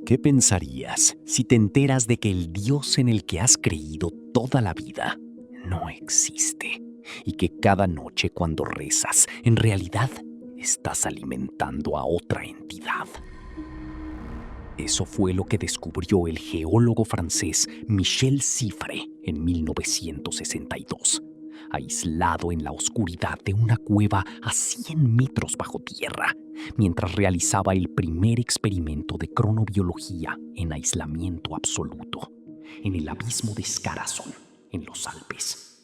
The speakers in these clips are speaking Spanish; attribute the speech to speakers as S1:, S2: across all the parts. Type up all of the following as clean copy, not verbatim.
S1: ¿Qué pensarías si te enteras de que el Dios en el que has creído toda la vida no existe y que cada noche cuando rezas, en realidad estás alimentando a otra entidad? Eso fue lo que descubrió el geólogo francés Michel Siffre en 1962, aislado en la oscuridad de una cueva a 100 metros bajo tierra, mientras realizaba el primer experimento de cronobiología en aislamiento absoluto, en el abismo de Skarason, en los Alpes.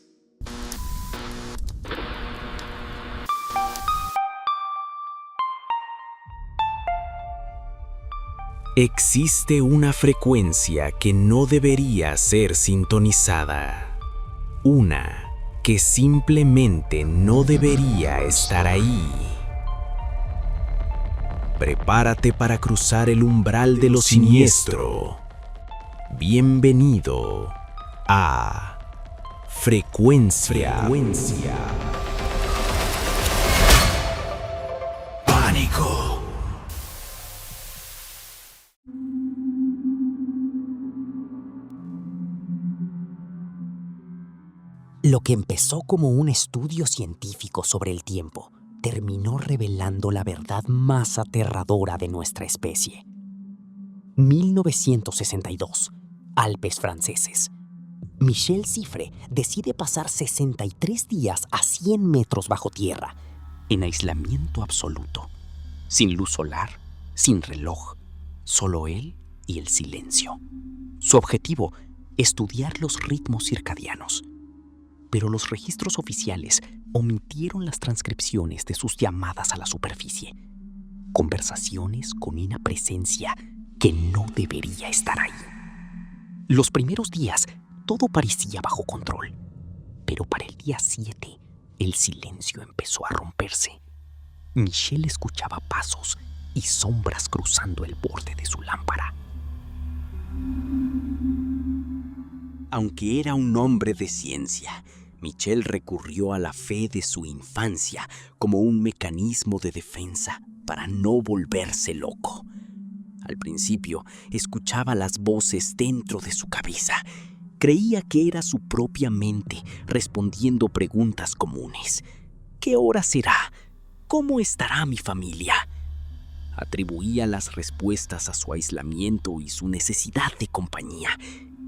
S2: Existe una frecuencia que no debería ser sintonizada. Una que simplemente no debería estar ahí. Prepárate para cruzar el umbral de lo siniestro. Bienvenido a Frecuencia Pánico.
S3: Lo que empezó como un estudio científico sobre el tiempo terminó revelando la verdad más aterradora de nuestra especie. 1962, Alpes franceses. Michel Siffre decide pasar 63 días a 100 metros bajo tierra, en aislamiento absoluto, sin luz solar, sin reloj, solo él y el silencio. Su objetivo, estudiar los ritmos circadianos. Pero los registros oficiales omitieron las transcripciones de sus llamadas a la superficie. Conversaciones con una presencia que no debería estar ahí. Los primeros días todo parecía bajo control, pero para el día 7 el silencio empezó a romperse. Michel escuchaba pasos y sombras cruzando el borde de su lámpara.
S4: Aunque era un hombre de ciencia, Michel recurrió a la fe de su infancia como un mecanismo de defensa para no volverse loco. Al principio, escuchaba las voces dentro de su cabeza. Creía que era su propia mente respondiendo preguntas comunes. ¿Qué hora será? ¿Cómo estará mi familia? Atribuía las respuestas a su aislamiento y su necesidad de compañía,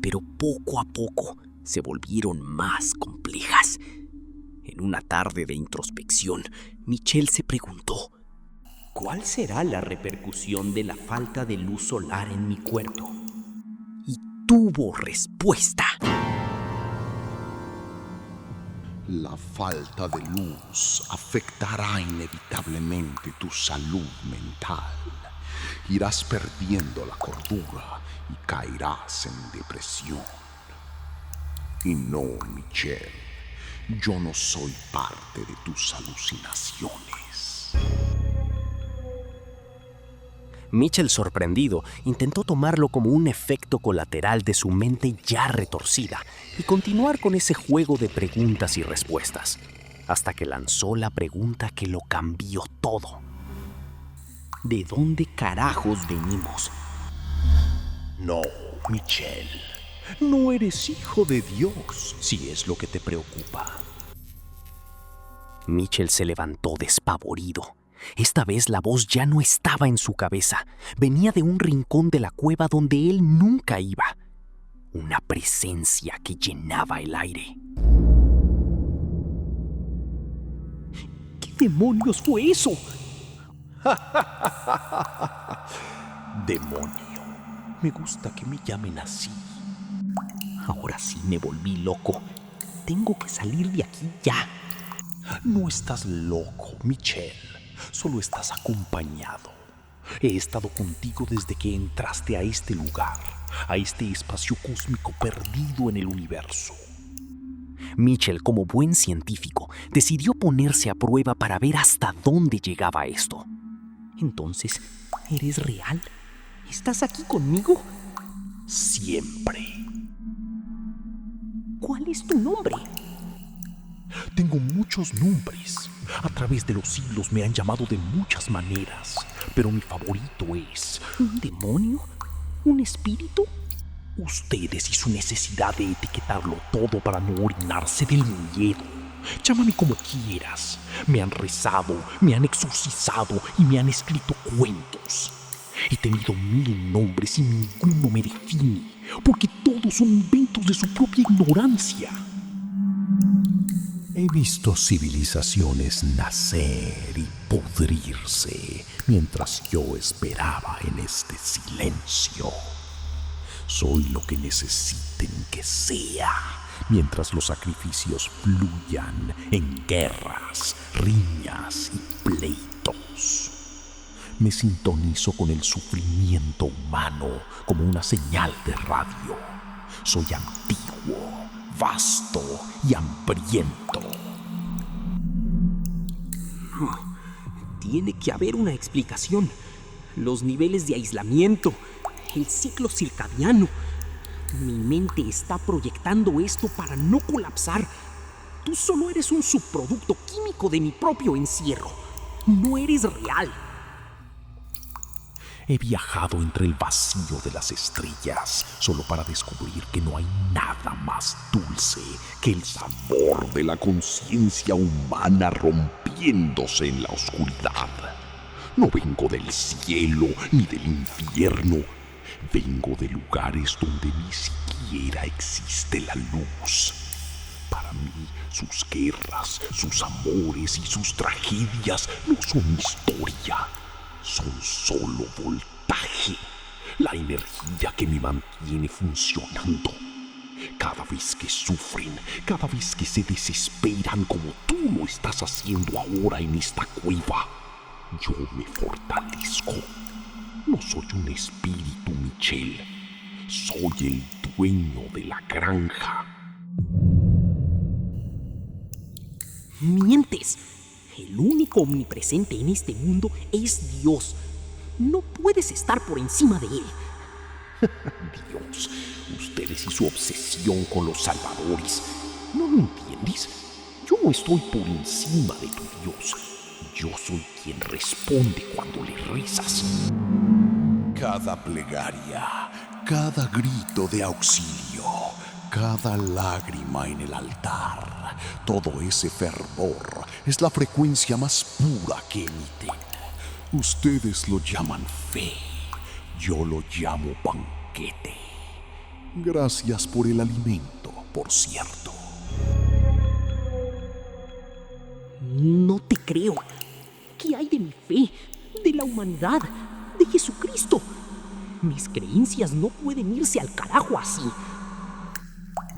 S4: pero poco a poco se volvieron más complejas. En una tarde de introspección, Michel se preguntó: ¿cuál será la repercusión de la falta de luz solar en mi cuerpo? Y tuvo respuesta.
S5: La falta de luz afectará inevitablemente tu salud mental. Irás perdiendo la cordura y caerás en depresión. Y no, Michel, yo no soy parte de tus alucinaciones.
S3: Michel, sorprendido, intentó tomarlo como un efecto colateral de su mente ya retorcida y continuar con ese juego de preguntas y respuestas, hasta que lanzó la pregunta que lo cambió todo. ¿De dónde carajos venimos?
S5: No, Michel, no eres hijo de Dios, si es lo que te preocupa.
S3: Michel se levantó despavorido. Esta vez la voz ya no estaba en su cabeza. Venía de un rincón de la cueva donde él nunca iba. Una presencia que llenaba el aire.
S1: ¿Qué demonios fue eso?
S5: Demonio, me gusta que me llamen así.
S1: Ahora sí me volví loco. Tengo que salir de aquí ya.
S5: No estás loco, Michel. Solo estás acompañado. He estado contigo desde que entraste a este lugar, a este espacio cósmico perdido en el universo.
S3: Michel, como buen científico, decidió ponerse a prueba para ver hasta dónde llegaba esto.
S1: Entonces, ¿eres real? ¿Estás aquí conmigo?
S5: Siempre.
S1: ¿Cuál es tu nombre?
S5: Tengo muchos nombres. A través de los siglos me han llamado de muchas maneras, pero mi favorito es...
S1: ¿Un demonio?
S3: ¿Un espíritu?
S5: Ustedes y su necesidad de etiquetarlo todo para no orinarse del miedo. Llámame como quieras. Me han rezado, me han exorcizado y me han escrito cuentos. He tenido 1000 nombres y ninguno me define, porque todos son inventos de su propia ignorancia.
S2: He visto civilizaciones nacer y pudrirse mientras yo esperaba en este silencio. Soy lo que necesiten que sea, mientras los sacrificios fluyan en guerras, riñas y pleitos. Me sintonizo con el sufrimiento humano como una señal de radio. Soy antiguo, vasto y hambriento.
S3: Tiene que haber una explicación. Los niveles de aislamiento, el ciclo circadiano. Mi mente está proyectando esto para no colapsar. Tú solo eres un subproducto químico de mi propio encierro. No eres real.
S5: He viajado entre el vacío de las estrellas solo para descubrir que no hay nada más dulce que el sabor de la conciencia humana rompiéndose en la oscuridad. No vengo del cielo ni del infierno. Vengo de lugares donde ni siquiera existe la luz. Para mí, sus guerras, sus amores y sus tragedias no son historia. Son solo voltaje, la energía que me mantiene funcionando. Cada vez que sufren, cada vez que se desesperan como tú lo estás haciendo ahora en esta cueva, yo me fortalezco. No soy un espíritu, Michelle. Soy el dueño de la granja.
S3: Mientes. El único omnipresente en este mundo es Dios. No puedes estar por encima de él.
S5: Dios, ustedes y su obsesión con los salvadores. ¿No lo entiendes? Yo no estoy por encima de tu Dios. Yo soy quien responde cuando le rezas.
S2: Cada plegaria, cada grito de auxilio, cada lágrima en el altar, todo ese fervor es la frecuencia más pura que emiten. Ustedes lo llaman fe, yo lo llamo banquete. Gracias por el alimento, por cierto.
S3: No te creo. ¿Qué hay de mi fe, de la humanidad, de Jesucristo? Mis creencias no pueden irse al carajo así.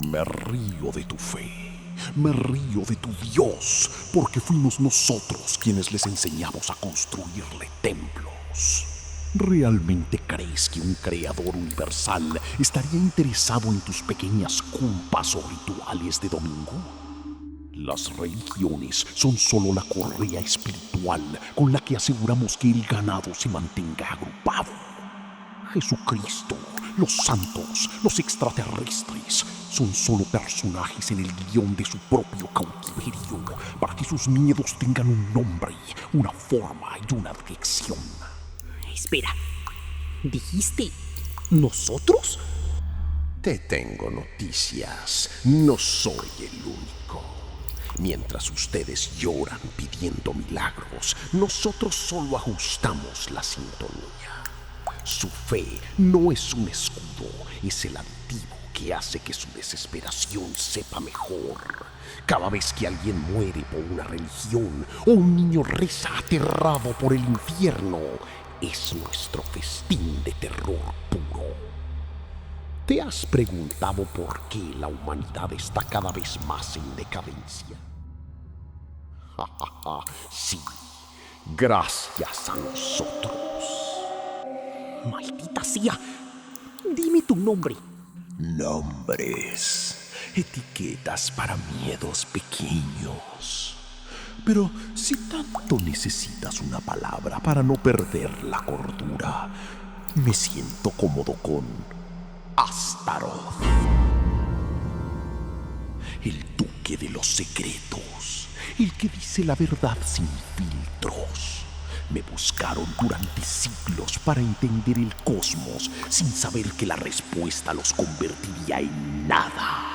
S5: Me río de tu fe, me río de tu Dios, porque fuimos nosotros quienes les enseñamos a construirle templos. ¿Realmente crees que un creador universal estaría interesado en tus pequeñas culpas o rituales de domingo? Las religiones son solo la correa espiritual con la que aseguramos que el ganado se mantenga agrupado. Jesucristo, los santos, los extraterrestres son solo personajes en el guión de su propio cautiverio para que sus miedos tengan un nombre, una forma y una dirección.
S3: Espera, ¿dijiste nosotros?
S2: Te tengo noticias, no soy el único. Mientras ustedes lloran pidiendo milagros, nosotros solo ajustamos la sintonía. Su fe no es un escudo, es el antiguo que hace que su desesperación sepa mejor. Cada vez que alguien muere por una religión o un niño reza aterrado por el infierno, es nuestro festín de terror puro. ¿Te has preguntado por qué la humanidad está cada vez más en decadencia? Sí, gracias a nosotros.
S3: Maldita sea. Dime tu nombre.
S2: Nombres, etiquetas para miedos pequeños. Pero si tanto necesitas una palabra para no perder la cordura, me siento cómodo con Astaroth, el duque de los secretos, el que dice la verdad sin filtros, me buscaron durante siglos para entender el cosmos sin saber que la respuesta los convertiría en nada.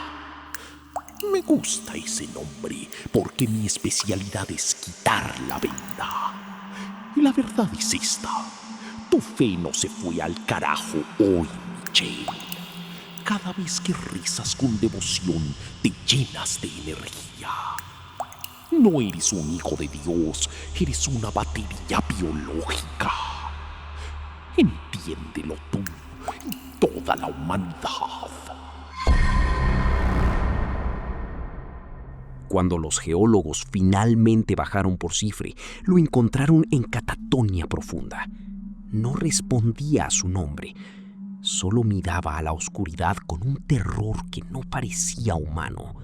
S2: Me gusta ese nombre porque mi especialidad es quitar la venda. Y la verdad es esta: tu fe no se fue al carajo hoy, Michelle. Cada vez que rezas con devoción, te llenas de energía. No eres un hijo de Dios, eres una batería biológica. Entiéndelo tú y toda la humanidad.
S4: Cuando los geólogos finalmente bajaron por Cifre, lo encontraron en catatonia profunda. No respondía a su nombre, solo miraba a la oscuridad con un terror que no parecía humano.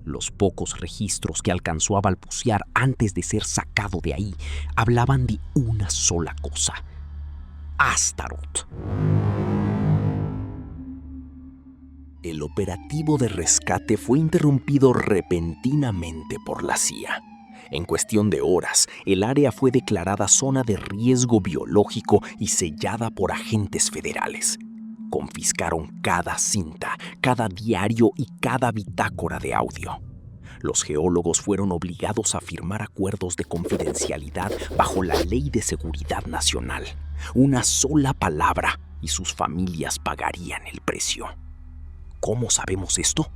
S4: Los pocos registros que alcanzó a balbucear antes de ser sacado de ahí hablaban de una sola cosa: Astaroth. El operativo de rescate fue interrumpido repentinamente por la CIA. En cuestión de horas, el área fue declarada zona de riesgo biológico y sellada por agentes federales. Confiscaron cada cinta, cada diario y cada bitácora de audio. Los geólogos fueron obligados a firmar acuerdos de confidencialidad bajo la Ley de Seguridad Nacional. Una sola palabra y sus familias pagarían el precio. ¿Cómo sabemos esto?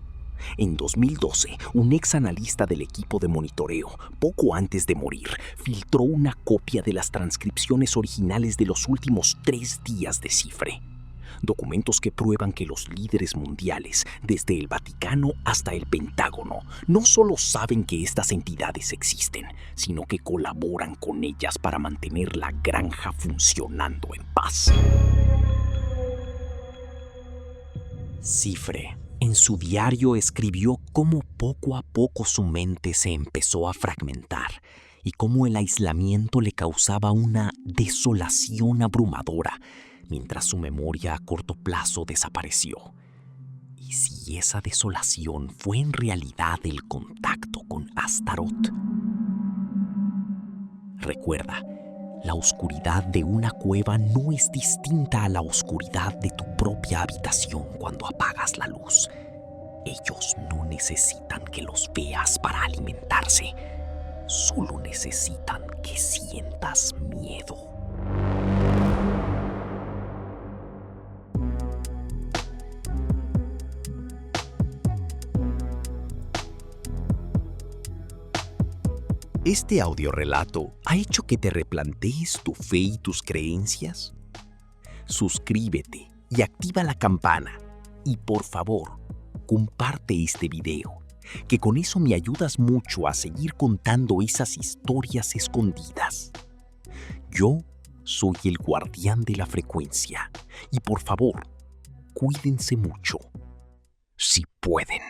S4: En 2012, un ex analista del equipo de monitoreo, poco antes de morir, filtró una copia de las transcripciones originales de los últimos 3 días de Cifre. Documentos que prueban que los líderes mundiales, desde el Vaticano hasta el Pentágono, no solo saben que estas entidades existen, sino que colaboran con ellas para mantener la granja funcionando en paz. Cifre, en su diario, escribió cómo poco a poco su mente se empezó a fragmentar y cómo el aislamiento le causaba una desolación abrumadora, mientras su memoria a corto plazo desapareció. ¿Y si esa desolación fue en realidad el contacto con Astaroth? Recuerda, la oscuridad de una cueva no es distinta a la oscuridad de tu propia habitación cuando apagas la luz. Ellos no necesitan que los veas para alimentarse, solo necesitan que sientas miedo. ¿Este audiorelato ha hecho que te replantees tu fe y tus creencias? Suscríbete y activa la campana. Y por favor, comparte este video, que con eso me ayudas mucho a seguir contando esas historias escondidas. Yo soy el guardián de la frecuencia. Y por favor, cuídense mucho, si pueden.